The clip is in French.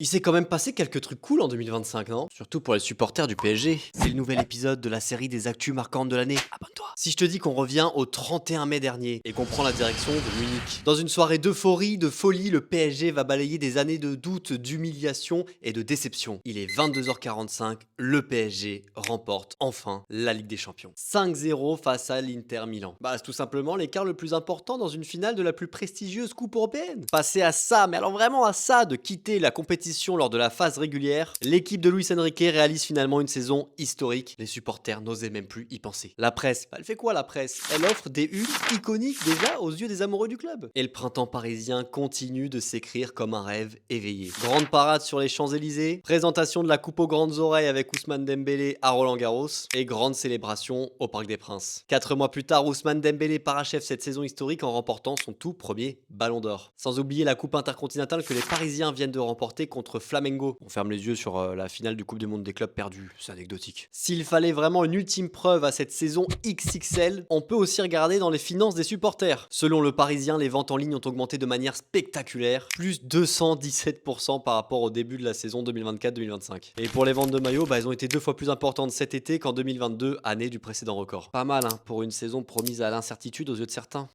Il s'est quand même passé quelques trucs cool en 2025, non? Surtout pour les supporters du PSG. C'est le nouvel épisode de la série des actus marquantes de l'année. Abonne-toi. Si je te dis qu'on revient au 31 mai dernier et qu'on prend la direction de Munich. Dans une soirée d'euphorie, de folie, le PSG va balayer des années de doute, d'humiliation et de déception. Il est 22h45, le PSG remporte enfin la Ligue des Champions. 5-0 face à l'Inter Milan. Bah, c'est tout simplement l'écart le plus important dans une finale de la plus prestigieuse coupe européenne. Passer à ça, mais alors vraiment à ça, de quitter la compétition lors de la phase régulière, l'équipe de Luis Enrique réalise finalement une saison historique. Les supporters n'osaient même plus y penser. La presse, elle fait quoi la presse? Elle offre des unes iconiques déjà aux yeux des amoureux du club. Et le printemps parisien continue de s'écrire comme un rêve éveillé. Grande parade sur les Champs-Élysées, présentation de la coupe aux grandes oreilles avec Ousmane Dembélé à Roland-Garros et grande célébration au Parc des Princes. 4 mois plus tard, Ousmane Dembélé parachève cette saison historique en remportant son tout premier Ballon d'Or. Sans oublier la coupe intercontinentale que les Parisiens viennent de remporter contre Flamengo. On ferme les yeux sur la finale du Coupe du Monde des clubs perdue, c'est anecdotique. S'il fallait vraiment une ultime preuve à cette saison XXL, on peut aussi regarder dans les finances des supporters. Selon le Parisien, les ventes en ligne ont augmenté de manière spectaculaire, plus 217% par rapport au début de la saison 2024-2025. Et pour les ventes de maillots, elles ont été 2 fois plus importantes cet été qu'en 2022, année du précédent record. Pas mal pour une saison promise à l'incertitude aux yeux de certains.